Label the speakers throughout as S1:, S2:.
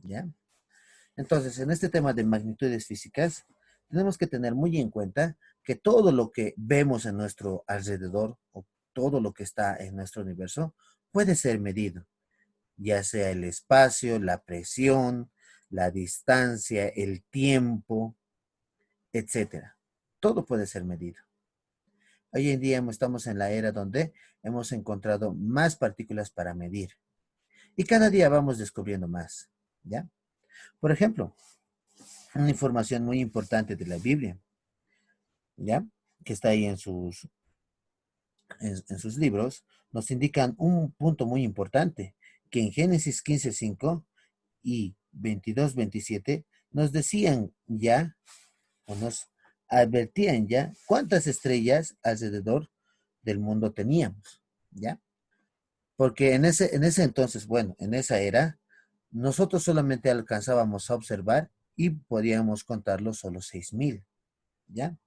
S1: ¿ya? Entonces, en este tema de magnitudes físicas, tenemos que tener muy en cuenta que todo lo que vemos en nuestro alrededor o todo lo que está en nuestro universo puede ser medido, ya sea el espacio, la presión, la distancia, el tiempo, etcétera. Todo puede ser medido. Hoy en día estamos en la era donde hemos encontrado más partículas para medir y cada día vamos descubriendo más, ¿ya? Por ejemplo, una información muy importante de la Biblia, ¿ya? Que está ahí en sus libros, nos indican un punto muy importante, que en Génesis 15:5 y 22:27 nos decían ya, o nos advertían ya, cuántas estrellas alrededor del mundo teníamos, ¿ya? Porque en ese entonces, bueno, en esa era, nosotros solamente alcanzábamos a observar y podíamos contarlo solo 6,000, ¿ya?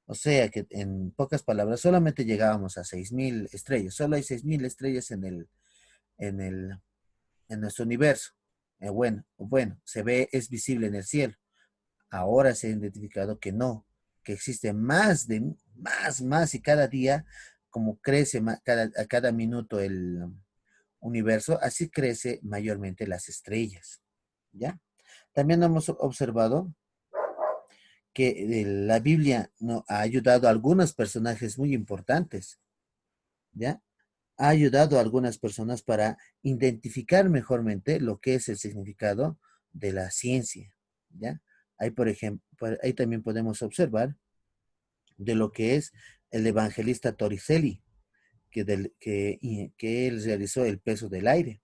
S1: O sea que en pocas palabras, solamente llegábamos a 6,000 estrellas. Solo hay 6,000 estrellas en el, en nuestro universo. Bueno, se ve, es visible en el cielo. Ahora se ha identificado que no, que existe más, y cada día, como crece a cada minuto el universo, así crece mayormente las estrellas, ¿ya? También hemos observado que la Biblia ha ayudado a algunos personajes muy importantes, ¿ya? Ha ayudado a algunas personas para identificar mejormente lo que es el significado de la ciencia, ¿ya? Ahí, por ejemplo, ahí también podemos observar de lo que es el evangelista Torricelli, que él realizó el peso del aire.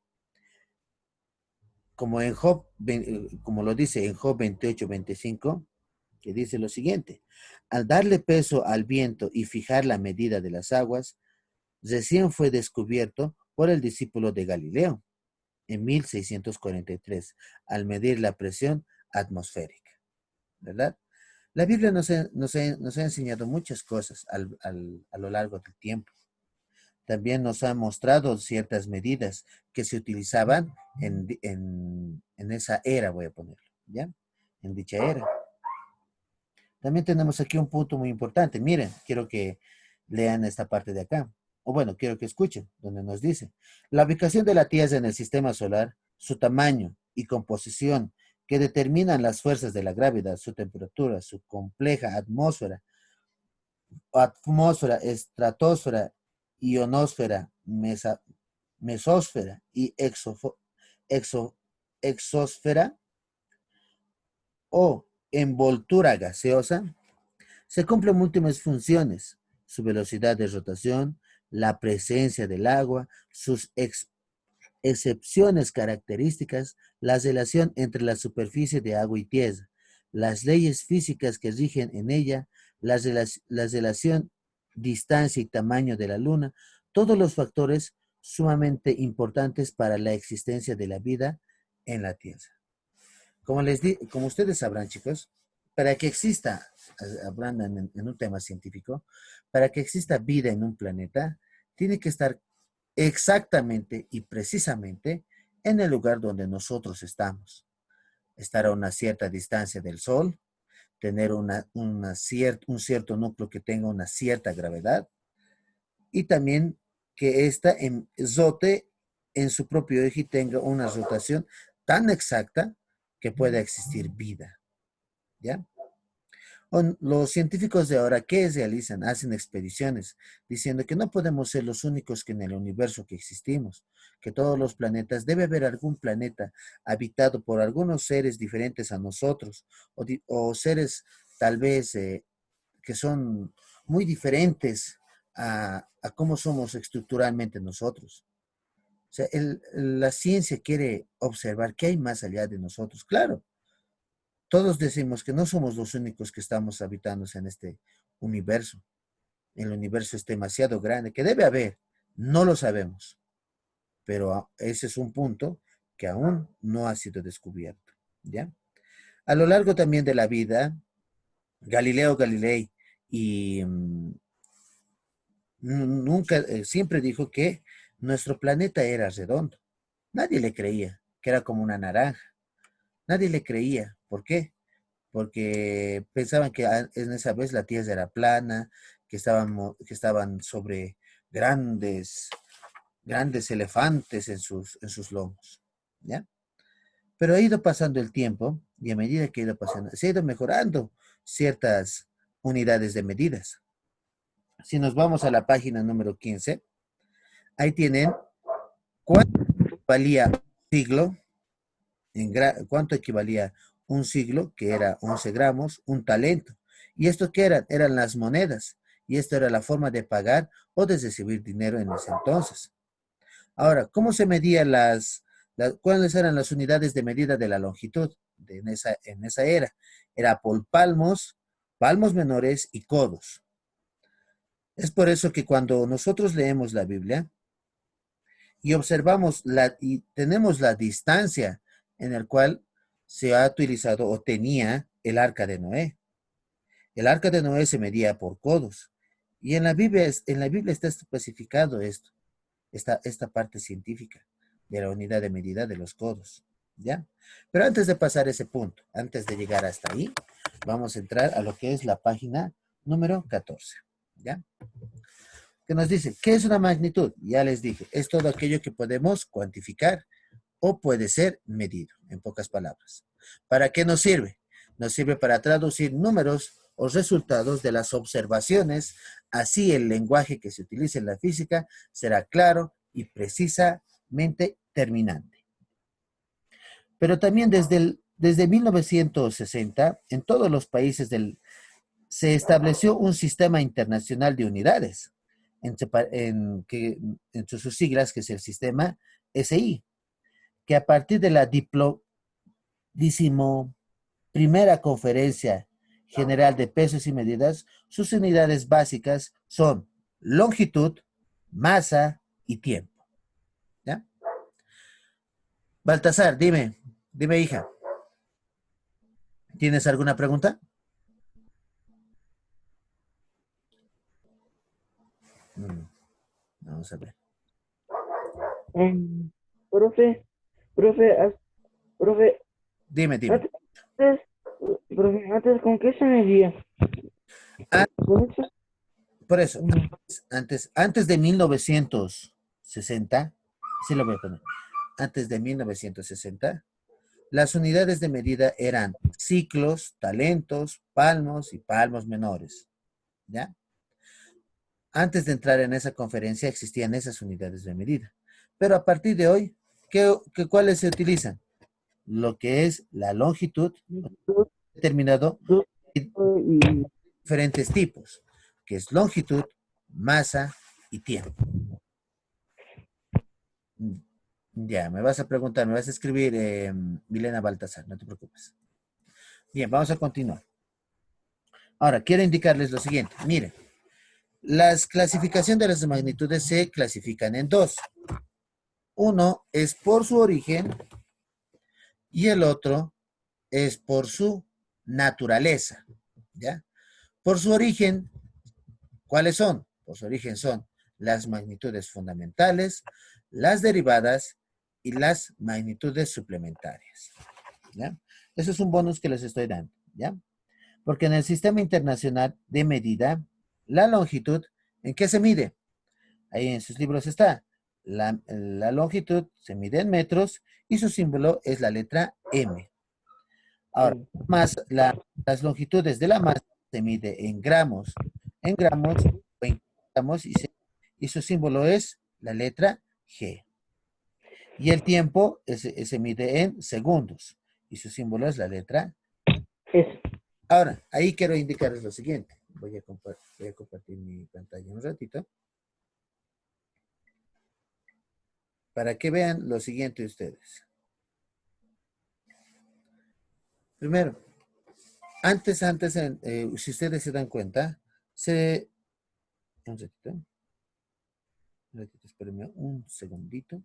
S1: Como lo dice en Job 28:25, que dice lo siguiente: al darle peso al viento y fijar la medida de las aguas, recién fue descubierto por el discípulo de Galileo en 1643, al medir la presión atmosférica, ¿verdad? La Biblia nos ha enseñado muchas cosas a lo largo del tiempo. También nos ha mostrado ciertas medidas que se utilizaban en esa era, voy a ponerlo, ¿ya? En dicha era. También tenemos aquí un punto muy importante. Miren, quiero que lean esta parte de acá. O bueno, quiero que escuchen, donde nos dice: la ubicación de la Tierra en el sistema solar, su tamaño y composición, que determinan las fuerzas de la gravedad, su temperatura, su compleja estratosfera, ionosfera, mesósfera y exo- exosfera o envoltura gaseosa, se cumplen múltiples funciones: su velocidad de rotación, la presencia del agua, sus excepciones características, la relación entre la superficie de agua y tierra, las leyes físicas que rigen en ella, la relación distancia y tamaño de la luna, todos los factores sumamente importantes para la existencia de la vida en la Tierra. Como ustedes sabrán, chicos, para que exista, hablando en un tema científico, para que exista vida en un planeta, tiene que estar exactamente y precisamente en el lugar donde nosotros estamos. Estar a una cierta distancia del Sol, tener un cierto núcleo que tenga una cierta gravedad y también que ésta rote en su propio eje y tenga una rotación tan exacta que pueda existir vida, ¿ya? Los científicos de ahora, ¿qué realizan? Hacen expediciones diciendo que no podemos ser los únicos que en el universo que existimos, que todos los planetas, debe haber algún planeta habitado por algunos seres diferentes a nosotros, o seres tal vez que son muy diferentes a cómo somos estructuralmente nosotros. O sea, la ciencia quiere observar qué hay más allá de nosotros. Claro, todos decimos que no somos los únicos que estamos habitando en este universo. El universo es demasiado grande, que debe haber, no lo sabemos, pero ese es un punto que aún no ha sido descubierto, ¿ya? A lo largo también de la vida, Galileo Galilei y nunca, siempre dijo que nuestro planeta era redondo. Nadie le creía. que era como una naranja. Nadie le creía. ¿Por qué? Porque pensaban que en esa vez la tierra era plana, que estaban sobre grandes, grandes elefantes en sus lomos, ¿ya? Pero ha ido pasando el tiempo y a medida que ha ido pasando, se ha ido mejorando ciertas unidades de medidas. Si nos vamos a la página número 15, ahí tienen cuánto valía un siglo, cuánto equivalía un siglo, que era 11 gramos, un talento. ¿Y esto qué eran? Eran las monedas. Y esto era la forma de pagar o de recibir dinero en ese entonces. Ahora, ¿cómo se medían cuáles eran las unidades de medida de la longitud en esa era? Era por palmos, palmos menores y codos. Es por eso que cuando nosotros leemos la Biblia y observamos y tenemos la distancia en la cual se ha utilizado o tenía el arca de Noé. El arca de Noé se medía por codos. Y en la Biblia está especificado esto. Esta parte científica de la unidad de medida de los codos, ¿ya? Pero antes de pasar ese punto, antes de llegar hasta ahí, vamos a entrar a lo que es la página número 14, ¿ya? Que nos dice, ¿qué es una magnitud? Ya les dije, es todo aquello que podemos cuantificar o puede ser medido, en pocas palabras. ¿Para qué nos sirve? Nos sirve para traducir números o resultados de las observaciones, así el lenguaje que se utilice en la física será claro y precisamente terminante. Pero también desde 1960, en todos los países se estableció un sistema internacional de unidades, en sus siglas, que es el sistema SI, que a partir de la primera conferencia general de pesos y medidas, sus unidades básicas son longitud, masa y tiempo. ¿Ya? Baltasar, dime hija, ¿tienes alguna pregunta? Mm, vamos a ver.
S2: Mm, profe, profe, profe,
S1: Dime.
S2: antes, profe, antes, ¿con qué se medía?
S1: Ah,
S2: ¿Con eso?
S1: por eso,
S2: Mm,
S1: antes de 1960, sí lo voy a poner, antes de 1960, las unidades de medida eran ciclos, talentos, palmos y palmos menores, ¿ya? Antes de entrar en esa conferencia existían esas unidades de medida. Pero a partir de hoy, ¿cuáles se utilizan? Lo que es la longitud,
S2: dos,
S1: determinado
S2: dos,
S1: en
S2: y
S1: diferentes tipos, que es longitud, masa y tiempo. Ya, me vas a preguntar, me vas a escribir, Milena Baltasar, no te preocupes. Bien, vamos a continuar. Ahora, quiero indicarles lo siguiente. Miren, las clasificaciones de las magnitudes se clasifican en dos. Uno es por su origen y el otro es por su naturaleza, ¿ya? Por su origen, ¿cuáles son? Por su origen son las magnitudes fundamentales, las derivadas y las magnitudes suplementarias, ¿ya? Eso es un bonus que les estoy dando, ¿ya? Porque en el sistema internacional de medida, la longitud, ¿en qué se mide? Ahí en sus libros está. La longitud se mide en metros y su símbolo es la letra M. Ahora, las longitudes de la masa se mide en gramos o en gramos y su símbolo es la letra G. Y el tiempo se mide en segundos y su símbolo es la letra.
S2: eso.
S1: Ahora, ahí quiero indicarles lo siguiente. Voy a compartir mi pantalla un ratito para que vean lo siguiente ustedes. Primero, si ustedes se dan cuenta, un ratito, espérenme un segundito.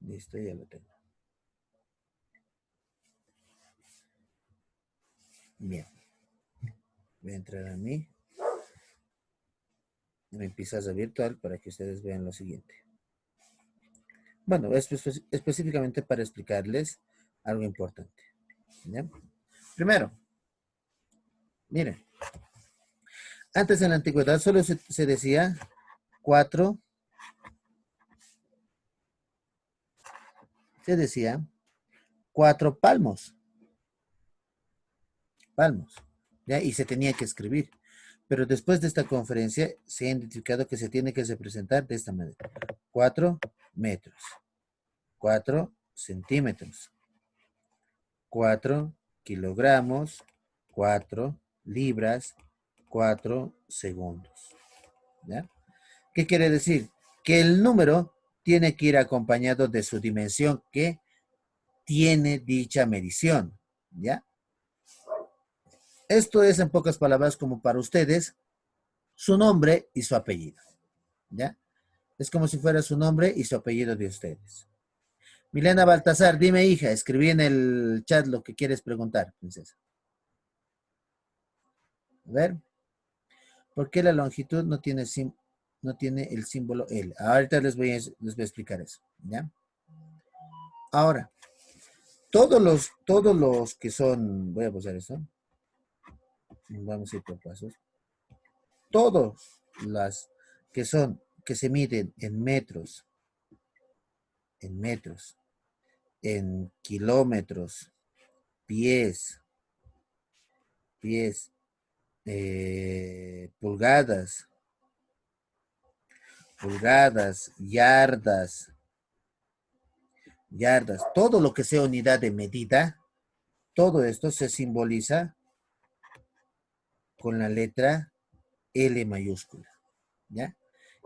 S1: Listo, ya lo tengo. Bien, voy a entrar a mi pizarra virtual para que ustedes vean lo siguiente. Bueno, específicamente para explicarles algo importante. ¿Ya? Primero, miren, antes en la antigüedad solo se decía cuatro, se decía cuatro palmos, ¿ya? Y se tenía que escribir. Pero después de esta conferencia se ha identificado que se tiene que representar de esta manera. 4 metros, 4 centímetros, 4 kilogramos, 4 libras, 4 segundos. ¿Ya? ¿Qué quiere decir? Que el número tiene que ir acompañado de su dimensión que tiene dicha medición. ¿Ya? Esto es en pocas palabras como para ustedes su nombre y su apellido. ¿Ya? Es como si fuera su nombre y su apellido de ustedes. Milena Baltasar, dime hija, escribí en el chat lo que quieres preguntar, princesa. A ver, ¿por qué la longitud no tiene el símbolo L? Ahorita les voy a explicar eso, ¿ya? Ahora, todos los que son, voy a posar esto, vamos a ir por pasos, todos las que se miden en kilómetros, pies, pulgadas, yardas, todo lo que sea unidad de medida, todo esto se simboliza con la letra L mayúscula, ¿ya?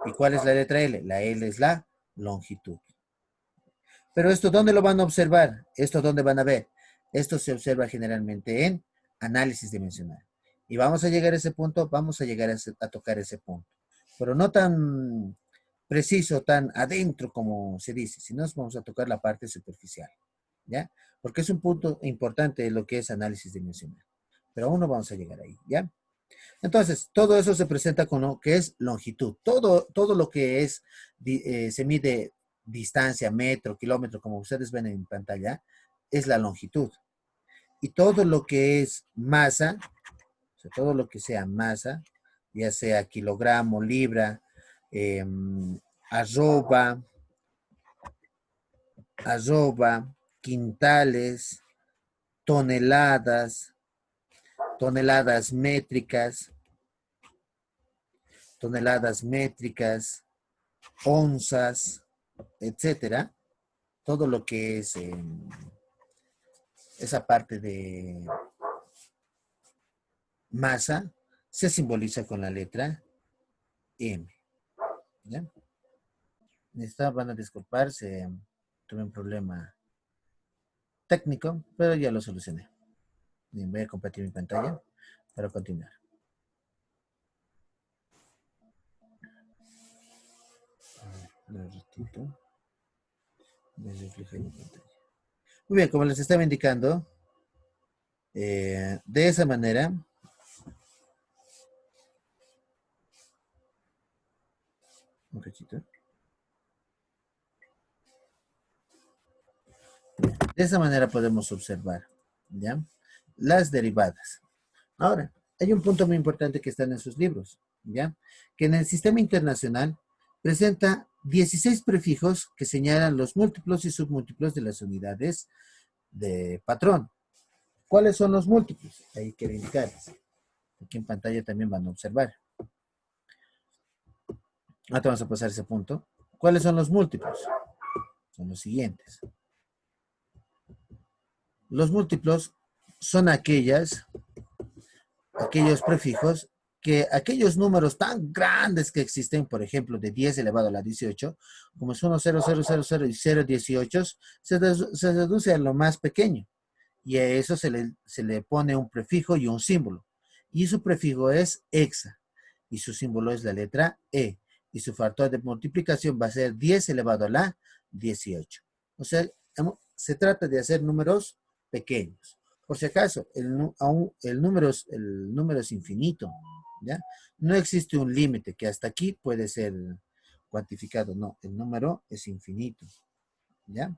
S1: ¿Y cuál es la letra L? La L es la longitud. Pero esto, ¿dónde lo van a observar? ¿Esto dónde van a ver? Esto se observa generalmente en análisis dimensional. Y vamos a llegar a ese punto, vamos a llegar a tocar ese punto. Pero no tan preciso, tan adentro como se dice, sino vamos a tocar la parte superficial, ¿ya? Porque es un punto importante de lo que es análisis dimensional. Pero aún no vamos a llegar ahí, ¿ya? Entonces, todo eso se presenta con lo que es longitud. Todo lo que es, se mide distancia, metro, kilómetro, como ustedes ven en pantalla, es la longitud. Y todo lo que es masa, o sea, todo lo que sea masa, ya sea kilogramo, libra, eh, arroba, quintales, toneladas, toneladas métricas, onzas, etcétera, todo lo que es esa parte de masa se simboliza con la letra M. ¿Ya? Van a disculparse, tuve un problema técnico, pero ya lo solucioné. Bien, voy a compartir mi pantalla para continuar. Un ratito. Me refleja mi pantalla. Muy bien, como les estaba indicando, de esa manera, un cachito. De esa manera podemos observar, ¿ya? Las derivadas. Ahora, hay un punto muy importante que está en sus libros, ¿ya? Que en el sistema internacional presenta 16 prefijos que señalan los múltiplos y submúltiplos de las unidades de patrón. ¿Cuáles son los múltiplos? Ahí quiero indicarles. Aquí en pantalla también van a observar. Ahora vamos a pasar ese punto. ¿Cuáles son los múltiplos? Son los siguientes. Los múltiplos son aquellos prefijos que aquellos números tan grandes que existen, por ejemplo, de 10 elevado a la 18, como es 1, 0, 0, 0, 0 y 0, 18, se reduce a lo más pequeño. Y a eso se le pone un prefijo y un símbolo. Y su prefijo es hexa. Y su símbolo es la letra E. Y su factor de multiplicación va a ser 10 elevado a la 18. O sea, se trata de hacer números pequeños. Por si acaso, el número es infinito, ¿ya? No existe un límite que hasta aquí puede ser cuantificado, no, el número es infinito. ¿ya?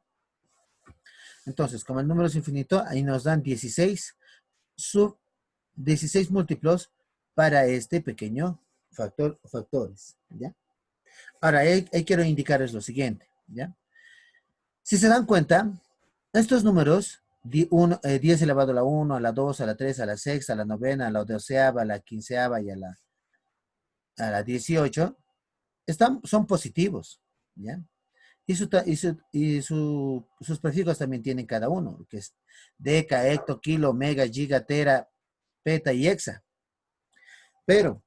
S1: Entonces, como el número es infinito, ahí nos dan 16 16 múltiplos para este pequeño factores, ¿ya? Ahora, ahí quiero indicarles lo siguiente, ¿ya? Si se dan cuenta, estos números, 10 elevado a la 1, a la 2, a la 3, a la sexta, a la novena, a la doceava, a la quinceava y a la 18, son positivos, ¿ya? Sus prefijos también tienen cada uno, que es deca, hecto, kilo, mega, giga, tera, peta y hexa. Pero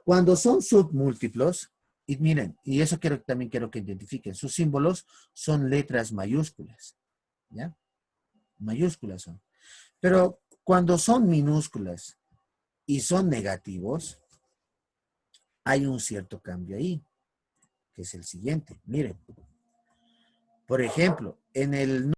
S1: cuando son submúltiplos, y miren, y eso también quiero que identifiquen, sus símbolos son letras mayúsculas, ¿ya? Mayúsculas son. Pero cuando son minúsculas y son negativos, hay un cierto cambio ahí, que es el siguiente. Miren, por ejemplo, en el